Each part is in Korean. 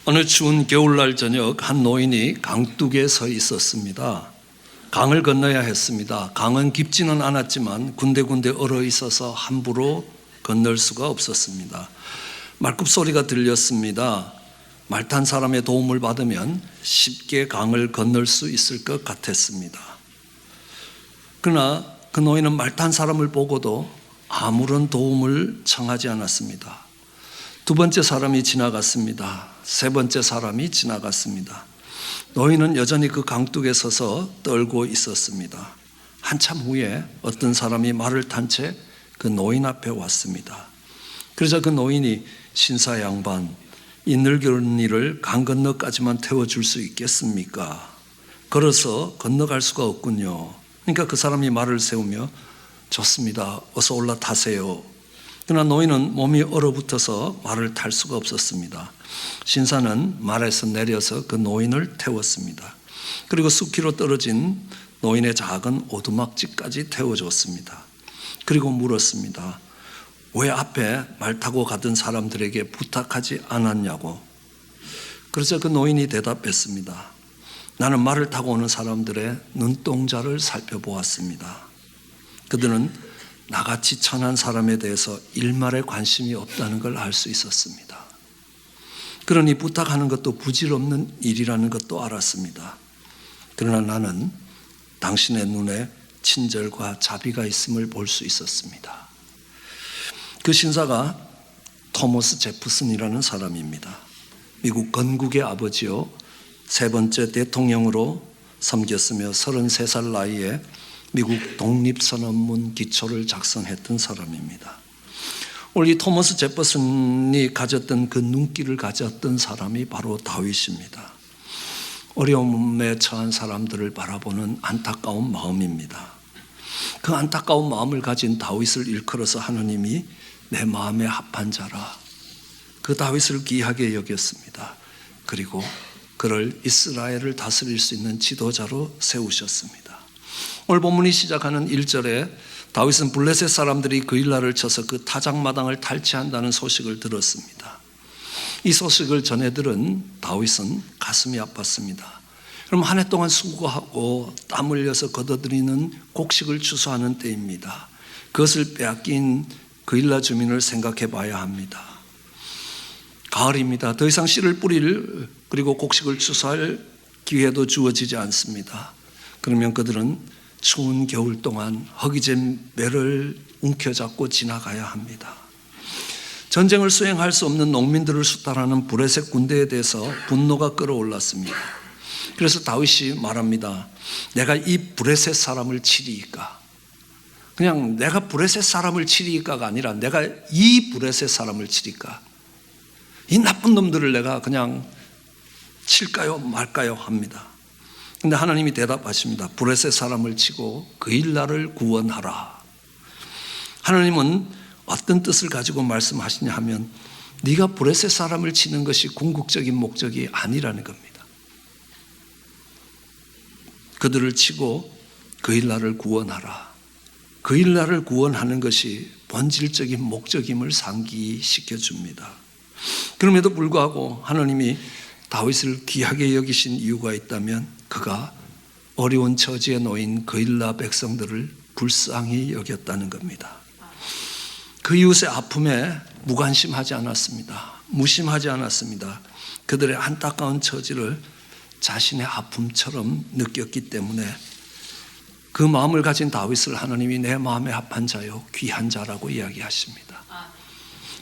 어느 추운 겨울날 저녁 한 노인이 강둑에 서 있었습니다. 강을 건너야 했습니다. 강은 깊지는 않았지만 군데군데 얼어 있어서 함부로 건널 수가 없었습니다. 말굽소리가 들렸습니다. 말 탄 사람의 도움을 받으면 쉽게 강을 건널 수 있을 것 같았습니다. 그러나 그 노인은 말 탄 사람을 보고도 아무런 도움을 청하지 않았습니다. 두 번째 사람이 지나갔습니다. 세 번째 사람이 지나갔습니다. 노인은 여전히 그 강둑에 서서 떨고 있었습니다. 한참 후에 어떤 사람이 말을 탄 채 그 노인 앞에 왔습니다. 그러자 그 노인이 신사 양반, 이 늙은이를 강 건너까지만 태워줄 수 있겠습니까? 걸어서 건너갈 수가 없군요. 그러니까 그 사람이 말을 세우며 좋습니다. 어서 올라타세요. 그러나 노인은 몸이 얼어붙어서 말을 탈 수가 없었습니다. 신사는 말에서 내려서 그 노인을 태웠습니다. 그리고 숲길로 떨어진 노인의 작은 오두막집까지 태워줬습니다. 그리고 물었습니다. 왜 앞에 말 타고 가던 사람들에게 부탁하지 않았냐고. 그래서 그 노인이 대답했습니다. 나는 말을 타고 오는 사람들의 눈동자를 살펴보았습니다. 그들은 나같이 천한 사람에 대해서 일말에 관심이 없다는 걸 알 수 있었습니다. 그러니 부탁하는 것도 부질없는 일이라는 것도 알았습니다. 그러나 나는 당신의 눈에 친절과 자비가 있음을 볼 수 있었습니다. 그 신사가 토머스 제프슨이라는 사람입니다. 미국 건국의 아버지요, 세 번째 대통령으로 섬겼으며 33살 나이에 미국 독립선언문 기초를 작성했던 사람입니다. 오늘 이 토머스 제퍼슨이 가졌던 그 눈길을 가졌던 사람이 바로 다윗입니다. 어려움에 처한 사람들을 바라보는 안타까운 마음입니다. 그 안타까운 마음을 가진 다윗을 일컬어서 하느님이 내 마음에 합한 자라, 그 다윗을 귀하게 여겼습니다. 그리고 그를 이스라엘을 다스릴 수 있는 지도자로 세우셨습니다. 오늘 본문이 시작하는 1절에 다윗은 블레셋 사람들이 그일라를 쳐서 그 타작마당을 탈취한다는 소식을 들었습니다. 이 소식을 전해 들은 다윗은 가슴이 아팠습니다. 그럼 한 해 동안 수고하고 땀 흘려서 거둬들이는 곡식을 추수하는 때입니다. 그것을 빼앗긴 그일라 주민을 생각해 봐야 합니다. 가을입니다. 더 이상 씨를 뿌릴 그리고 곡식을 추수할 기회도 주어지지 않습니다. 그러면 그들은 추운 겨울 동안 허기진 매를 움켜잡고 지나가야 합니다. 전쟁을 수행할 수 없는 농민들을 수탈하는 브레셋 군대에 대해서 분노가 끌어올랐습니다. 그래서 다윗이 말합니다. 내가 이 브레셋 사람을 치리이까. 그냥 내가 브레셋 사람을 치리이까가 아니라 내가 이 브레셋 사람을 치리까. 이 나쁜 놈들을 내가 그냥 칠까요 말까요 합니다. 근데 하나님이 대답하십니다. 브레셋 사람을 치고 그일라를 구원하라. 하나님은 어떤 뜻을 가지고 말씀하시냐 하면 네가 브레셋 사람을 치는 것이 궁극적인 목적이 아니라는 겁니다. 그들을 치고 그일라를 구원하라. 그일라를 구원하는 것이 본질적인 목적임을 상기시켜 줍니다. 그럼에도 불구하고 하나님이 다윗을 귀하게 여기신 이유가 있다면 그가 어려운 처지에 놓인 그일라 백성들을 불쌍히 여겼다는 겁니다. 그 이웃의 아픔에 무관심하지 않았습니다. 무심하지 않았습니다. 그들의 안타까운 처지를 자신의 아픔처럼 느꼈기 때문에 그 마음을 가진 다윗을 하나님이 내 마음에 합한 자요 귀한 자라고 이야기하십니다.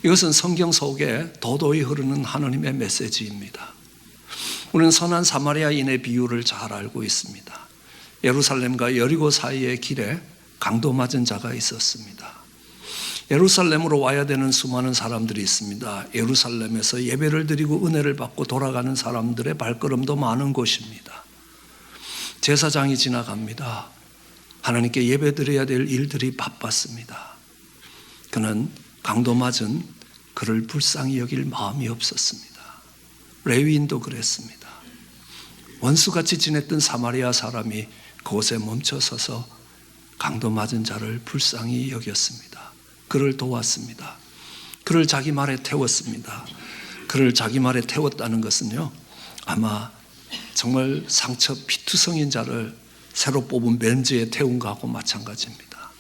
이것은 성경 속에 도도히 흐르는 하나님의 메시지입니다. 우리는 선한 사마리아인의 비유를 잘 알고 있습니다. 예루살렘과 여리고 사이의 길에 강도 맞은 자가 있었습니다. 예루살렘으로 와야 되는 수많은 사람들이 있습니다. 예루살렘에서 예배를 드리고 은혜를 받고 돌아가는 사람들의 발걸음도 많은 곳입니다. 제사장이 지나갑니다. 하나님께 예배 드려야 될 일들이 바빴습니다. 그는 강도 맞은 그를 불쌍히 여길 마음이 없었습니다. 레위인도 그랬습니다. 원수같이 지냈던 사마리아 사람이 그곳에 멈춰서서 강도 맞은 자를 불쌍히 여겼습니다. 그를 도왔습니다. 그를 자기 말에 태웠습니다. 그를 자기 말에 태웠다는 것은요, 아마 정말 상처 피투성인 자를 새로 뽑은 맨즈에 태운 것하고 마찬가지입니다.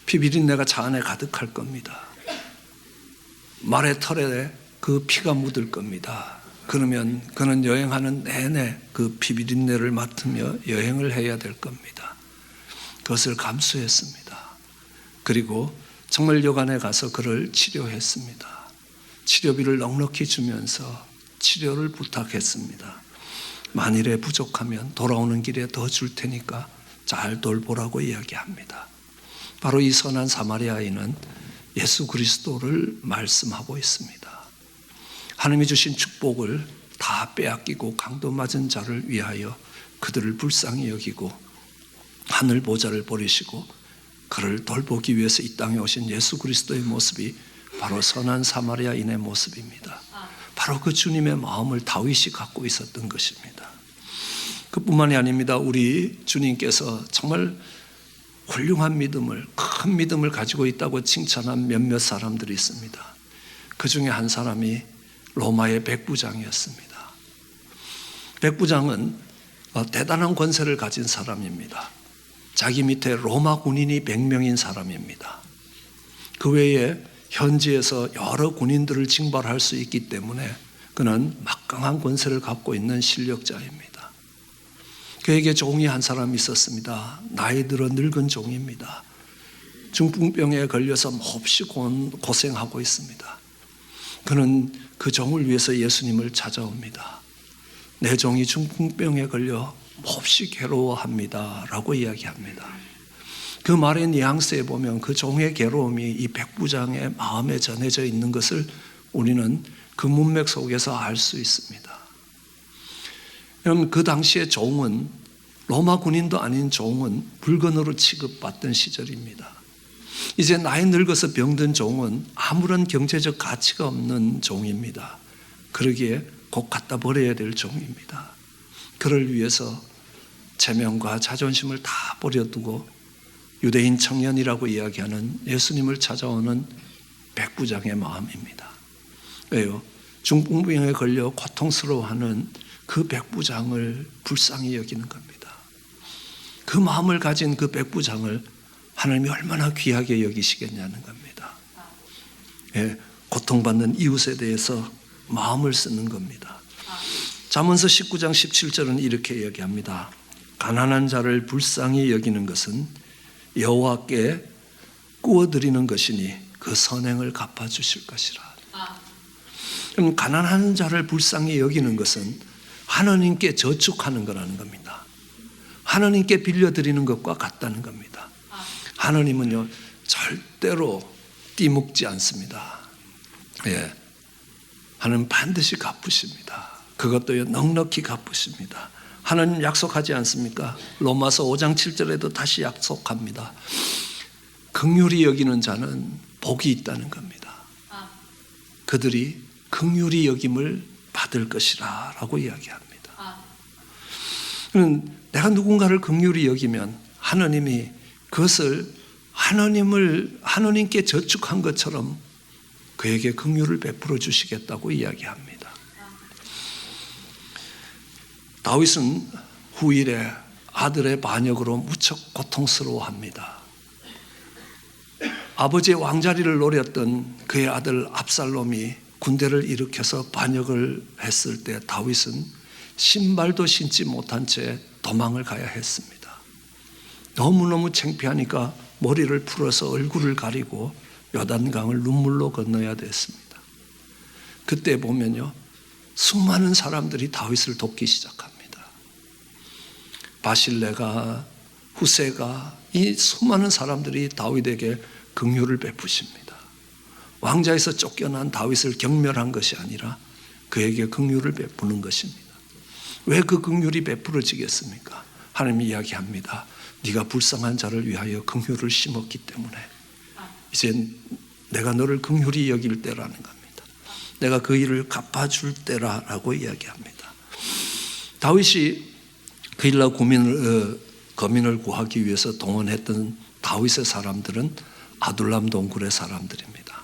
피비린내가 차 안에 가득할 겁니다. 말의 털에 그 피가 묻을 겁니다. 그러면 그는 여행하는 내내 그 피비린내를 맡으며 여행을 해야 될 겁니다. 그것을 감수했습니다. 그리고 정말 여관에 가서 그를 치료했습니다. 치료비를 넉넉히 주면서 치료를 부탁했습니다. 만일에 부족하면 돌아오는 길에 더 줄 테니까 잘 돌보라고 이야기합니다. 바로 이 선한 사마리아인은 예수 그리스도를 말씀하고 있습니다. 하나님이 주신 축복을 다 빼앗기고 강도 맞은 자를 위하여 그들을 불쌍히 여기고 하늘 보좌를 버리시고 그를 돌보기 위해서 이 땅에 오신 예수 그리스도의 모습이 바로 선한 사마리아인의 모습입니다. 바로 그 주님의 마음을 다윗이 갖고 있었던 것입니다. 그뿐만이 아닙니다. 우리 주님께서 정말 훌륭한 믿음을, 큰 믿음을 가지고 있다고 칭찬한 몇몇 사람들이 있습니다. 그 중에 한 사람이 로마의 백부장이었습니다. 백부장은 대단한 권세를 가진 사람입니다. 자기 밑에 로마 군인이 100명인 사람입니다. 그 외에 현지에서 여러 군인들을 징발할 수 있기 때문에 그는 막강한 권세를 갖고 있는 실력자입니다. 그에게 종이 한 사람이 있었습니다. 나이 들어 늙은 종입니다. 중풍병에 걸려서 몹시 고생하고 있습니다. 그는 그 종을 위해서 예수님을 찾아옵니다. 내 종이 중풍병에 걸려 몹시 괴로워합니다 라고 이야기합니다. 그 말의 뉘앙스에 보면 그 종의 괴로움이 이 백부장의 마음에 전해져 있는 것을 우리는 그 문맥 속에서 알 수 있습니다. 여러분, 그 당시에 종은, 로마 군인도 아닌 종은 불건으로 취급받던 시절입니다. 이제 나이 늙어서 병든 종은 아무런 경제적 가치가 없는 종입니다. 그러기에 곧 갖다 버려야 될 종입니다. 그를 위해서 체면과 자존심을 다 버려두고 유대인 청년이라고 이야기하는 예수님을 찾아오는 백부장의 마음입니다. 왜요? 중풍병에 걸려 고통스러워하는 그 백부장을 불쌍히 여기는 겁니다. 그 마음을 가진 그 백부장을 하나님이 얼마나 귀하게 여기시겠냐는 겁니다. 예, 고통받는 이웃에 대해서 마음을 쓰는 겁니다. 잠언서 19장 17절은 이렇게 이야기합니다. 가난한 자를 불쌍히 여기는 것은 여호와께 구워드리는 것이니 그 선행을 갚아주실 것이라. 그럼 가난한 자를 불쌍히 여기는 것은 하나님께 저축하는 거라는 겁니다. 하나님께 빌려드리는 것과 같다는 겁니다. 하나님은요, 절대로 띠먹지 않습니다. 예, 하나님은 반드시 갚으십니다. 그것도요, 넉넉히 갚으십니다. 하나님 약속하지 않습니까? 로마서 5장 7절에도 다시 약속합니다. 긍휼히 여기는 자는 복이 있다는 겁니다. 그들이 긍휼히 여김을 받을 것이라 라고 이야기합니다. 내가 누군가를 긍휼히 여기면 하나님이 그것을 하나님께 저축한 것처럼 그에게 긍휼을 베풀어 주시겠다고 이야기합니다. 다윗은 후일에 아들의 반역으로 무척 고통스러워합니다. 아버지의 왕자리를 노렸던 그의 아들 압살롬이 군대를 일으켜서 반역을 했을 때 다윗은 신발도 신지 못한 채 도망을 가야 했습니다. 너무너무 창피하니까 머리를 풀어서 얼굴을 가리고 요단강을 눈물로 건너야 됐습니다. 그때 보면요, 수많은 사람들이 다윗을 돕기 시작합니다. 바실레가, 후세가, 이 수많은 사람들이 다윗에게 긍휼을 베푸십니다. 왕자에서 쫓겨난 다윗을 경멸한 것이 아니라 그에게 긍휼을 베푸는 것입니다. 왜 그 긍휼이 베풀어지겠습니까? 하나님이 이야기합니다. 네가 불쌍한 자를 위하여 긍휼을 심었기 때문에 이제 내가 너를 긍휼히 여길 때라는 겁니다. 내가 그 일을 갚아줄 때라고 이야기합니다. 다윗이 그일라 거민을 구하기 위해서 동원했던 다윗의 사람들은 아둘람 동굴의 사람들입니다.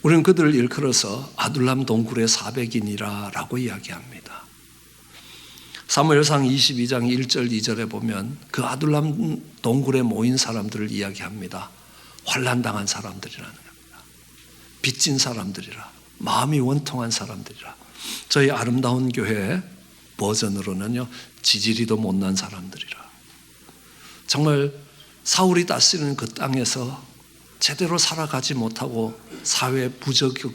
우리는 그들을 일컬어서 아둘람 동굴의 400인이라고 이야기합니다. 사무엘상 22장 1절 2절에 보면 그 아둘람 동굴에 모인 사람들을 이야기합니다. 환난당한 사람들이라는 겁니다. 빚진 사람들이라, 마음이 원통한 사람들이라. 저희 아름다운 교회 버전으로는요, 지지리도 못난 사람들이라. 정말 사울이 다스리는 그 땅에서 제대로 살아가지 못하고 사회 부적응,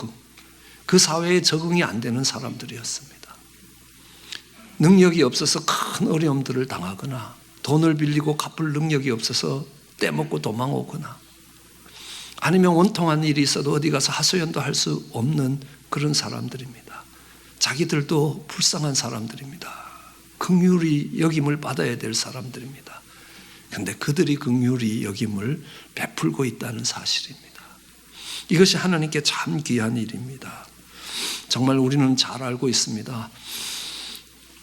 그 사회에 적응이 안 되는 사람들이었습니다. 능력이 없어서 큰 어려움들을 당하거나 돈을 빌리고 갚을 능력이 없어서 떼먹고 도망오거나 아니면 원통한 일이 있어도 어디 가서 하소연도 할 수 없는 그런 사람들입니다. 자기들도 불쌍한 사람들입니다. 긍휼히 여김을 받아야 될 사람들입니다. 그런데 그들이 긍휼히 여김을 베풀고 있다는 사실입니다. 이것이 하나님께 참 귀한 일입니다. 정말 우리는 잘 알고 있습니다.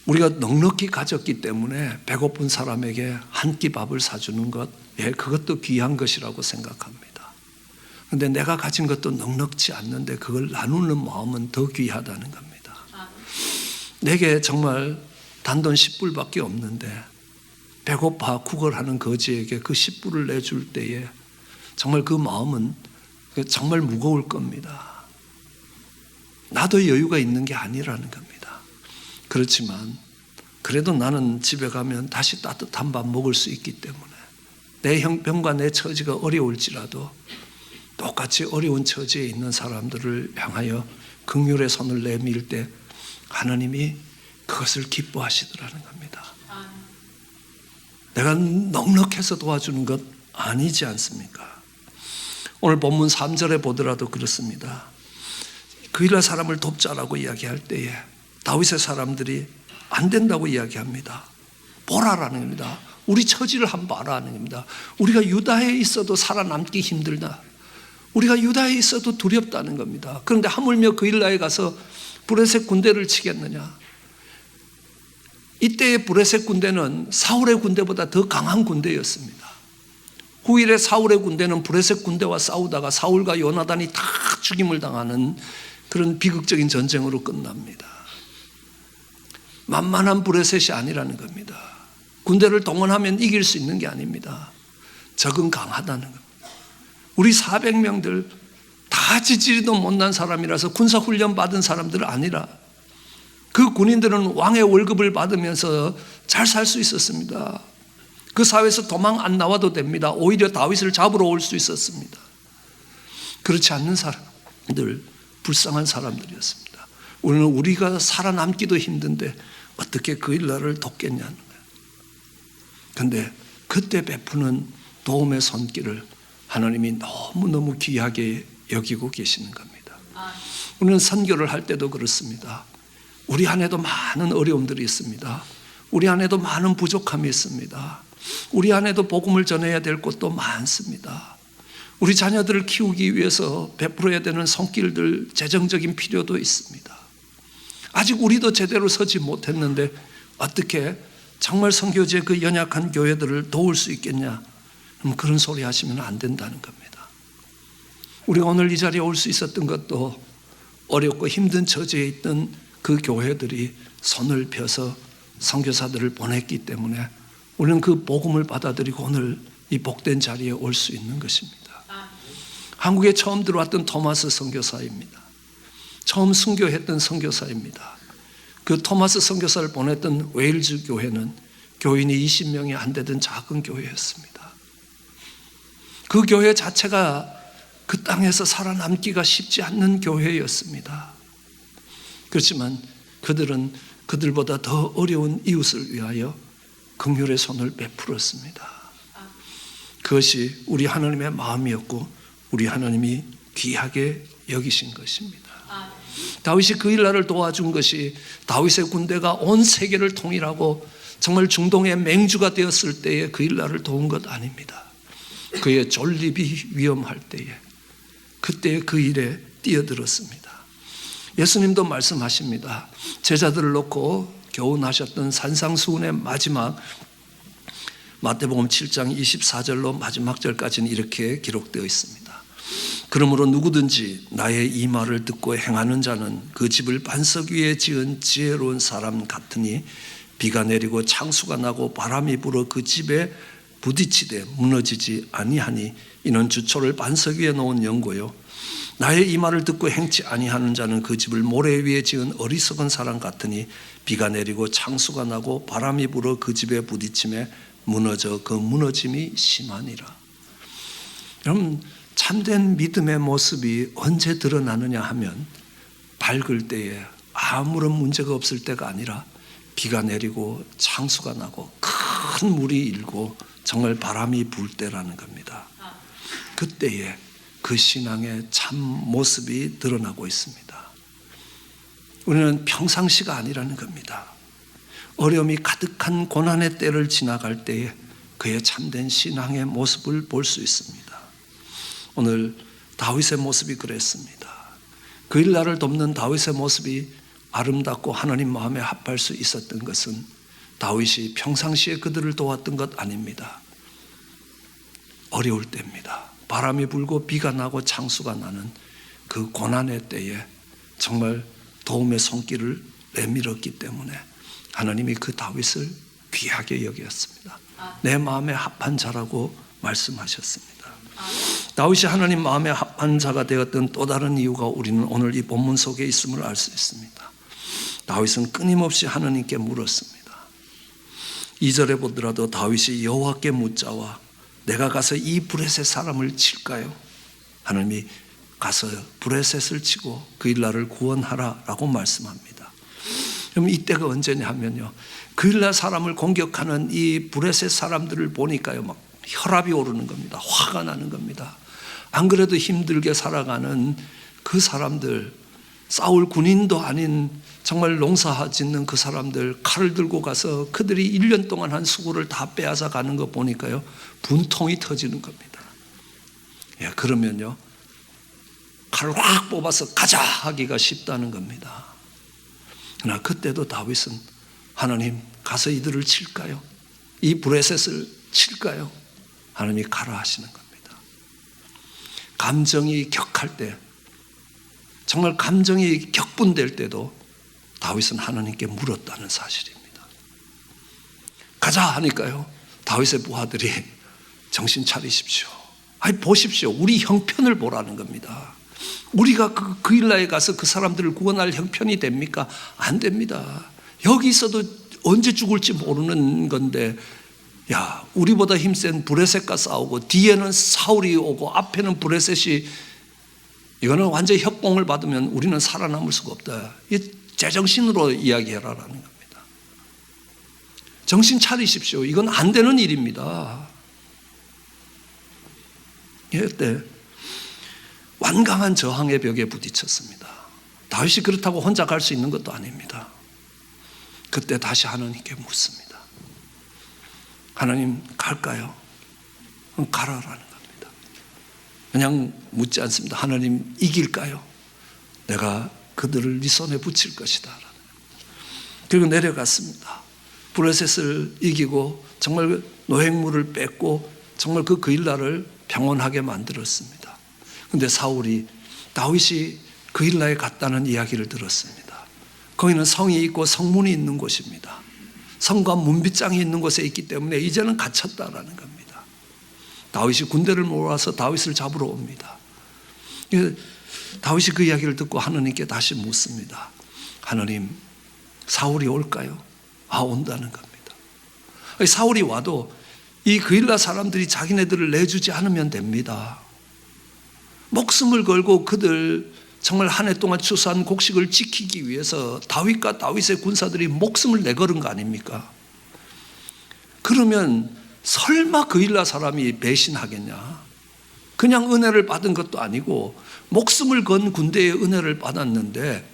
우리가 넉넉히 가졌기 때문에 배고픈 사람에게 한 끼 밥을 사주는 것, 그것도 귀한 것이라고 생각합니다. 그런데 내가 가진 것도 넉넉지 않는데 그걸 나누는 마음은 더 귀하다는 겁니다. 내게 정말 단돈 10불밖에 없는데 배고파 구걸하는 거지에게 그 10불을 내줄 때에 정말 그 마음은 정말 무거울 겁니다. 나도 여유가 있는 게 아니라는 겁니다. 그렇지만 그래도 나는 집에 가면 다시 따뜻한 밥 먹을 수 있기 때문에 내 형편과 내 처지가 어려울지라도 똑같이 어려운 처지에 있는 사람들을 향하여 긍휼의 손을 내밀 때 하나님이 그것을 기뻐하시더라는 겁니다. 내가 넉넉해서 도와주는 것 아니지 않습니까? 오늘 본문 3절에 보더라도 그렇습니다. 그일날 사람을 돕자라고 이야기할 때에 다윗의 사람들이 안 된다고 이야기합니다. 보라라는 겁니다. 우리 처지를 한번 봐라는 겁니다. 우리가 유다에 있어도 살아남기 힘들다. 우리가 유다에 있어도 두렵다는 겁니다. 그런데 하물며 그일라에 가서 브레셋 군대를 치겠느냐? 이때의 브레셋 군대는 사울의 군대보다 더 강한 군대였습니다. 후일에 사울의 군대는 브레셋 군대와 싸우다가 사울과 요나단이 다 죽임을 당하는 그런 비극적인 전쟁으로 끝납니다. 만만한 브레셋이 아니라는 겁니다. 군대를 동원하면 이길 수 있는 게 아닙니다. 적은 강하다는 겁니다. 우리 400명들 다 지지리도 못난 사람이라서 군사훈련 받은 사람들은 아니라 그 군인들은 왕의 월급을 받으면서 잘 살 수 있었습니다. 그 사회에서 도망 안 나와도 됩니다. 오히려 다윗을 잡으러 올 수 있었습니다. 그렇지 않는 사람들, 불쌍한 사람들이었습니다. 우리는 우리가 살아남기도 힘든데 어떻게 그 일날을 돕겠냐는 거예요. 그런데 그때 베푸는 도움의 손길을 하나님이 너무너무 귀하게 여기고 계시는 겁니다. 우리는 선교를 할 때도 그렇습니다. 우리 안에도 많은 어려움들이 있습니다. 우리 안에도 많은 부족함이 있습니다. 우리 안에도 복음을 전해야 될 곳도 많습니다. 우리 자녀들을 키우기 위해서 베풀어야 되는 손길들, 재정적인 필요도 있습니다. 아직 우리도 제대로 서지 못했는데 어떻게 정말 선교지의 그 연약한 교회들을 도울 수 있겠냐? 그런 소리 하시면 안 된다는 겁니다. 우리가 오늘 이 자리에 올 수 있었던 것도 어렵고 힘든 처지에 있던 그 교회들이 손을 펴서 선교사들을 보냈기 때문에 우리는 그 복음을 받아들이고 오늘 이 복된 자리에 올 수 있는 것입니다. 한국에 처음 들어왔던 토마스 선교사입니다. 처음 순교했던 선교사입니다. 그 토마스 선교사를 보냈던 웨일즈 교회는 교인이 20명이 안 되던 작은 교회였습니다. 그 교회 자체가 그 땅에서 살아남기가 쉽지 않는 교회였습니다. 그렇지만 그들은 그들보다 더 어려운 이웃을 위하여 긍휼의 손을 베풀었습니다. 그것이 우리 하나님의 마음이었고 우리 하나님이 귀하게 여기신 것입니다. 다윗이 그 일날을 도와준 것이 다윗의 군대가 온 세계를 통일하고 정말 중동의 맹주가 되었을 때에 그 일날을 도운 것 아닙니다. 그의 존립이 위험할 때에 그때 그 일에 뛰어들었습니다. 예수님도 말씀하십니다. 제자들을 놓고 교훈하셨던 산상수훈의 마지막 마태복음 7장 24절로 마지막 절까지는 이렇게 기록되어 있습니다. 그러므로 누구든지 나의 이 말을 듣고 행하는 자는 그 집을 반석 위에 지은 지혜로운 사람 같으니 비가 내리고 창수가 나고 바람이 불어 그 집에 부딪히되 무너지지 아니하니 이는 주초를 반석 위에 놓은 연고요. 나의 이 말을 듣고 행치 아니하는 자는 그 집을 모래 위에 지은 어리석은 사람 같으니 비가 내리고 창수가 나고 바람이 불어 그 집에 부딪힘에 무너져 그 무너짐이 심하니라. 여러분, 참된 믿음의 모습이 언제 드러나느냐 하면 밝을 때에 아무런 문제가 없을 때가 아니라 비가 내리고 창수가 나고 큰 물이 일고 정말 바람이 불 때라는 겁니다. 그때에 그 신앙의 참 모습이 드러나고 있습니다. 우리는 평상시가 아니라는 겁니다. 어려움이 가득한 고난의 때를 지나갈 때에 그의 참된 신앙의 모습을 볼 수 있습니다. 오늘 다윗의 모습이 그랬습니다. 그 일날을 돕는 다윗의 모습이 아름답고 하나님 마음에 합할 수 있었던 것은 다윗이 평상시에 그들을 도왔던 것 아닙니다. 어려울 때입니다. 바람이 불고 비가 나고 창수가 나는 그 고난의 때에 정말 도움의 손길을 내밀었기 때문에 하나님이 그 다윗을 귀하게 여겼습니다. 내 마음에 합한 자라고 말씀하셨습니다. 다윗이 하나님 마음에 합한 자가 되었던 또 다른 이유가 우리는 오늘 이 본문 속에 있음을 알 수 있습니다. 다윗은 끊임없이 하나님께 물었습니다. 2절에 보더라도 다윗이 여호와께 묻자와 내가 가서 이 브레셋 사람을 칠까요? 하나님이 가서 브레셋을 치고 그 일날을 구원하라라고 말씀합니다. 그럼 이때가 언제냐 하면요, 그 일날 사람을 공격하는 이 브레셋 사람들을 보니까요 막 혈압이 오르는 겁니다. 화가 나는 겁니다. 안 그래도 힘들게 살아가는 그 사람들, 싸울 군인도 아닌 정말 농사 짓는 그 사람들 칼을 들고 가서 그들이 1년 동안 한 수고를 다 빼앗아 가는 거 보니까요 분통이 터지는 겁니다. 예, 그러면요 칼을 확 뽑아서 가자 하기가 쉽다는 겁니다. 그러나 그때도 다윗은 하나님 가서 이들을 칠까요? 이 브레셋을 칠까요? 하나님이 가라 하시는 겁니다. 감정이 격할 때, 정말 감정이 격분될 때도 다윗은 하나님께 물었다는 사실입니다. 가자 하니까요 다윗의 부하들이 정신 차리십시오. 아니 보십시오. 우리 형편을 보라는 겁니다. 우리가 그 일라에 가서 그 사람들을 구원할 형편이 됩니까? 안 됩니다. 여기 있어도 언제 죽을지 모르는 건데, 야, 우리보다 힘센 브레셋과 싸우고 뒤에는 사울이 오고 앞에는 브레셋이, 이거는 완전히 협공을 받으면 우리는 살아남을 수가 없다. 제정신으로 이야기해라라는 겁니다. 정신 차리십시오. 이건 안 되는 일입니다. 이때 완강한 저항의 벽에 부딪혔습니다. 다윗이 그렇다고 혼자 갈 수 있는 것도 아닙니다. 그때 다시 하나님께 묻습니다. 하나님 갈까요? 가라라는 겁니다. 그냥 묻지 않습니다. 하나님 이길까요? 내가 그들을 네 손에 붙일 것이다. 그리고 내려갔습니다. 브레셋을 이기고 정말 노획물을 뺏고 정말 그 일날을 평온하게 만들었습니다. 그런데 사울이 다윗이 그 일날에 갔다는 이야기를 들었습니다. 거기는 성이 있고 성문이 있는 곳입니다. 성과 문빗장이 있는 곳에 있기 때문에 이제는 갇혔다라는 겁니다. 다윗이 군대를 모아서 다윗을 잡으러 옵니다. 다윗이 그 이야기를 듣고 하나님께 다시 묻습니다. 하나님, 사울이 올까요? 온다는 겁니다. 사울이 와도 이 그일라 사람들이 자기네들을 내주지 않으면 됩니다. 목숨을 걸고 그들 정말 한 해 동안 추수한 곡식을 지키기 위해서 다윗과 다윗의 군사들이 목숨을 내걸은 거 아닙니까? 그러면 설마 그일라 사람이 배신하겠냐? 그냥 은혜를 받은 것도 아니고 목숨을 건 군대의 은혜를 받았는데,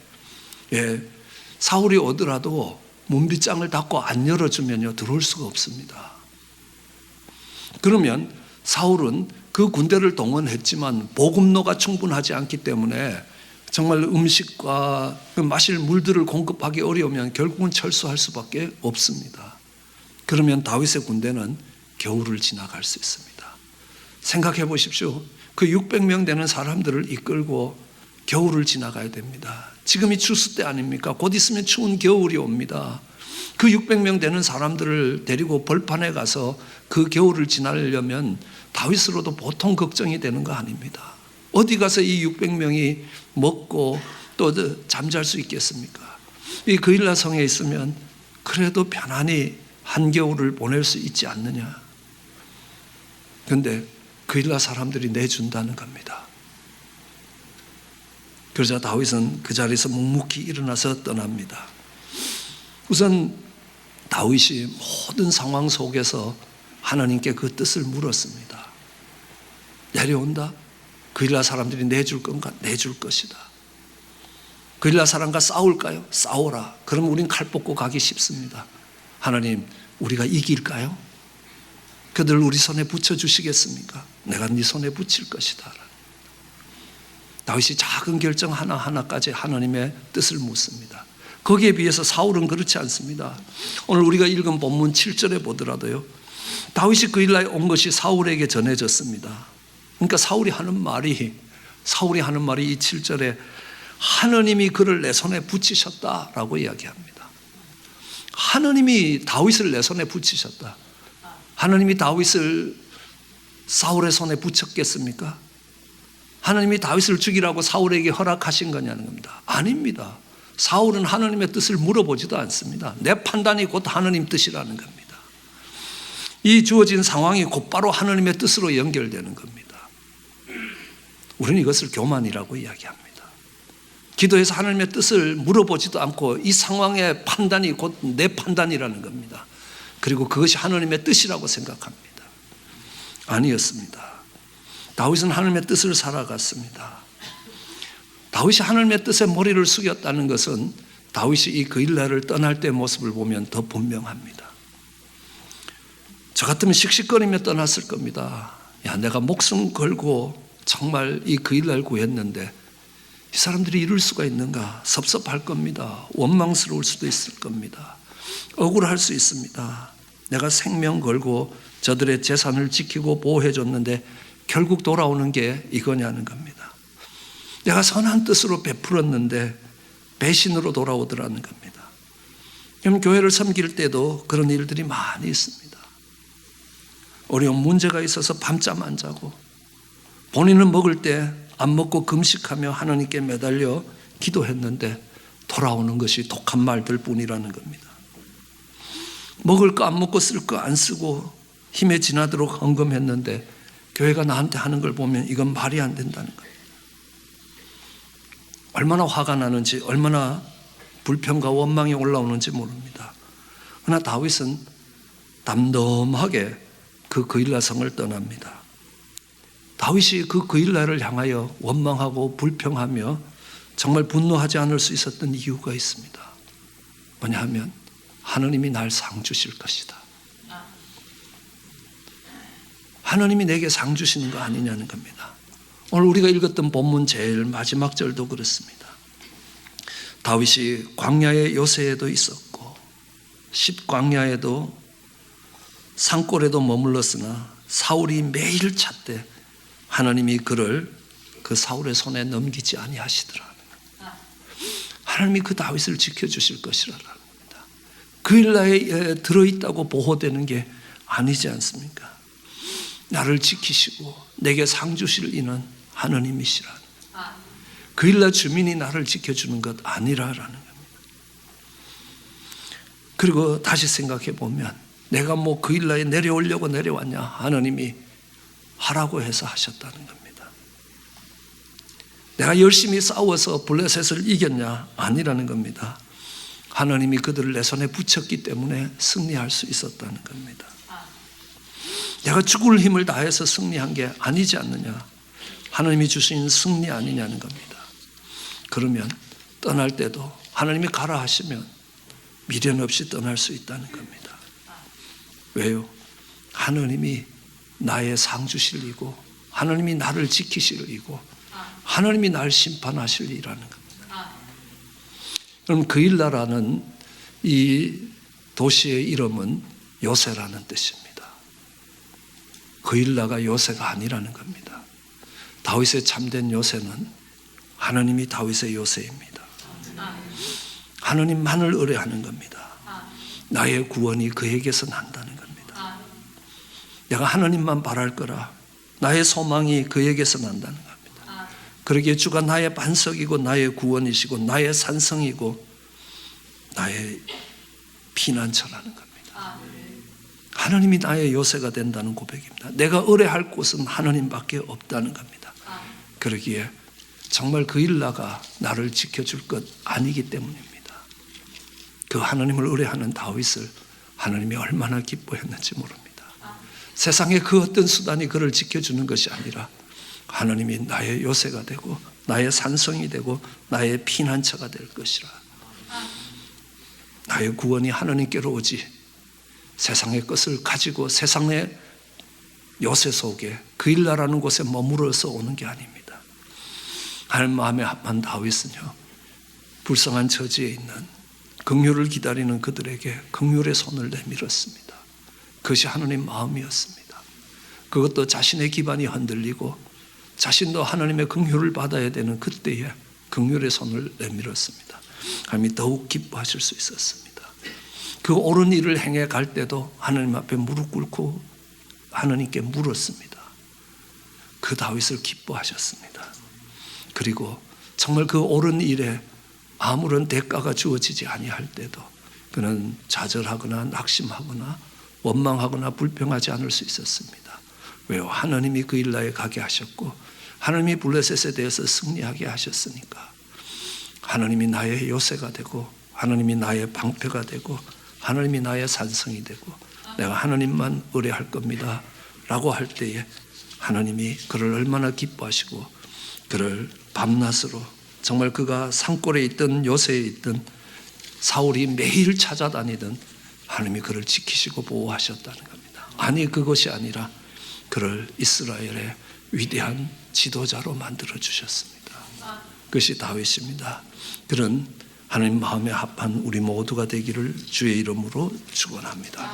사울이 오더라도 문빗장을 닫고 안 열어주면요 들어올 수가 없습니다. 그러면 사울은 그 군대를 동원했지만 보급로가 충분하지 않기 때문에 정말 음식과 마실 물들을 공급하기 어려우면 결국은 철수할 수밖에 없습니다. 그러면 다윗의 군대는 겨울을 지나갈 수 있습니다. 생각해 보십시오. 그 600명 되는 사람들을 이끌고 겨울을 지나가야 됩니다. 지금이 추수 때 아닙니까? 곧 있으면 추운 겨울이 옵니다. 그 600명 되는 사람들을 데리고 벌판에 가서 그 겨울을 지나려면 다윗으로도 보통 걱정이 되는 거 아닙니다. 어디 가서 이 600명이 먹고 또 잠잘 수 있겠습니까? 이 그일라 성에 있으면 그래도 편안히 한겨울을 보낼 수 있지 않느냐. 그런데 그일라 사람들이 내준다는 겁니다. 그러자 다윗은 그 자리에서 묵묵히 일어나서 떠납니다. 우선 다윗이 모든 상황 속에서 하나님께 그 뜻을 물었습니다. 내려온다? 그일라 사람들이 내줄 건가? 내줄 것이다. 그일라 사람과 싸울까요? 싸워라. 그럼 우린 칼 뽑고 가기 쉽습니다. 하나님, 우리가 이길까요? 그들 우리 손에 붙여주시겠습니까? 내가 네 손에 붙일 것이다. 다윗이 작은 결정 하나하나까지 하나님의 뜻을 묻습니다. 거기에 비해서 사울은 그렇지 않습니다. 오늘 우리가 읽은 본문 7절에 보더라도요, 다윗이 그일라에 온 것이 사울에게 전해졌습니다. 그러니까 사울이 하는 말이 이 7절에 하나님이 그를 내 손에 붙이셨다라고 이야기합니다. 하나님이 다윗을 내 손에 붙이셨다. 하나님이 다윗을 사울의 손에 붙였겠습니까? 하나님이 다윗을 죽이라고 사울에게 허락하신 거냐는 겁니다. 아닙니다. 사울은 하나님의 뜻을 물어보지도 않습니다. 내 판단이 곧 하나님 뜻이라는 겁니다. 이 주어진 상황이 곧바로 하나님의 뜻으로 연결되는 겁니다. 우리는 이것을 교만이라고 이야기합니다. 기도해서 하나님의 뜻을 물어보지도 않고 이 상황의 판단이 곧 내 판단이라는 겁니다. 그리고 그것이 하나님의 뜻이라고 생각합니다. 아니었습니다. 다윗은 하나님의 뜻을 살아갔습니다. 다윗이 하나님의 뜻에 머리를 숙였다는 것은 다윗이 이 그일라를 떠날 때 모습을 보면 더 분명합니다. 저 같으면 씩씩거리며 떠났을 겁니다. 야, 내가 목숨 걸고 정말 이 그일라를 구했는데 이 사람들이 이럴 수가 있는가? 섭섭할 겁니다. 원망스러울 수도 있을 겁니다. 억울할 수 있습니다. 내가 생명 걸고 저들의 재산을 지키고 보호해 줬는데 결국 돌아오는 게 이거냐는 겁니다. 내가 선한 뜻으로 베풀었는데 배신으로 돌아오더라는 겁니다. 그럼 교회를 섬길 때도 그런 일들이 많이 있습니다. 어려운 문제가 있어서 밤잠 안 자고 본인은 먹을 때 안 먹고 금식하며 하나님께 매달려 기도했는데 돌아오는 것이 독한 말들 뿐이라는 겁니다. 먹을 거 안 먹고 쓸 거 안 쓰고 힘에 지나도록 헌금했는데 교회가 나한테 하는 걸 보면 이건 말이 안 된다는 거예요. 얼마나 화가 나는지, 얼마나 불평과 원망이 올라오는지 모릅니다. 그러나 다윗은 담담하게 그 그일라 성을 떠납니다. 다윗이 그 그일라를 향하여 원망하고 불평하며 정말 분노하지 않을 수 있었던 이유가 있습니다. 뭐냐 하면 하나님이 날 상 주실 것이다. 하나님이 내게 상 주시는 거 아니냐는 겁니다. 오늘 우리가 읽었던 본문 제일 마지막 절도 그렇습니다. 다윗이 광야의 요새에도 있었고 십광야에도 산골에도 머물렀으나 사울이 매일 찾되 하나님이 그를 그 사울의 손에 넘기지 아니하시더라. 하나님이 그 다윗을 지켜주실 것이라는 겁니다. 그일라에 들어있다고 보호되는 게 아니지 않습니까? 나를 지키시고 내게 상 주실 이는 하나님이시라는, 그일라 주민이 나를 지켜주는 것 아니라라는 겁니다. 그리고 다시 생각해 보면 내가 뭐 그일라에 내려오려고 내려왔냐? 하나님이 하라고 해서 하셨다는 겁니다. 내가 열심히 싸워서 블레셋을 이겼냐? 아니라는 겁니다. 하나님이 그들을 내 손에 붙였기 때문에 승리할 수 있었다는 겁니다. 내가 죽을 힘을 다해서 승리한 게 아니지 않느냐? 하나님이 주신 승리 아니냐는 겁니다. 그러면 떠날 때도 하나님이 가라 하시면 미련 없이 떠날 수 있다는 겁니다. 왜요? 하나님이 나의 상 주실 이고 하나님이 나를 지키실 이고 하나님이 날 심판하실 이라는 겁니다. 그럼 그일라라는 이 도시의 이름은 요새라는 뜻입니다. 그일라가 요새가 아니라는 겁니다. 다윗의 참된 요새는 하나님이 다윗의 요새입니다. 하나님만을 의뢰하는 겁니다. 나의 구원이 그에게서 난다는 겁니다. 내가 하나님만 바랄 거라. 나의 소망이 그에게서 난다는 겁니다. 그러기에 주가 나의 반석이고 나의 구원이시고 나의 산성이고 나의 피난처라는 겁니다. 하나님이 나의 요새가 된다는 고백입니다. 내가 의뢰할 곳은 하나님밖에 없다는 겁니다. 그러기에 정말 그 일나가 나를 지켜줄 것 아니기 때문입니다. 그 하나님을 의뢰하는 다윗을 하나님이 얼마나 기뻐했는지 모릅니다. 세상의 그 어떤 수단이 그를 지켜주는 것이 아니라 하나님이 나의 요새가 되고 나의 산성이 되고 나의 피난처가 될 것이라. 나의 구원이 하나님께로 오지 세상의 것을 가지고 세상의 요새 속에 그 일나라는 곳에 머무러서 오는 게 아닙니다. 하나님 마음에 합한 다윗은요, 불쌍한 처지에 있는 긍휼을 기다리는 그들에게 긍휼의 손을 내밀었습니다. 그것이 하나님 마음이었습니다. 그것도 자신의 기반이 흔들리고 자신도 하나님의 긍휼을 받아야 되는 그때에 긍휼의 손을 내밀었습니다. 하나님이 더욱 기뻐하실 수 있었습니다. 그 옳은 일을 행해 갈 때도 하나님 앞에 무릎 꿇고 하나님께 물었습니다. 그 다윗을 기뻐하셨습니다. 그리고 정말 그 옳은 일에 아무런 대가가 주어지지 아니할 때도 그는 좌절하거나 낙심하거나 원망하거나 불평하지 않을 수 있었습니다. 왜요? 하나님이 그 일나에 가게 하셨고 하나님이 블레셋에 대해서 승리하게 하셨으니까. 하나님이 나의 요새가 되고 하나님이 나의 방패가 되고 하나님이 나의 산성이 되고 내가 하나님만 의뢰할 겁니다 라고 할 때에 하나님이 그를 얼마나 기뻐하시고 그를 밤낮으로 정말 그가 산골에 있든 요새에 있든 사울이 매일 찾아다니던 하나님이 그를 지키시고 보호하셨다는 겁니다. 아니 그것이 아니라 그를 이스라엘의 위대한 지도자로 만들어 주셨습니다. 그것이 다윗입니다. 그런 하나님 마음에 합한 우리 모두가 되기를 주의 이름으로 축원합니다.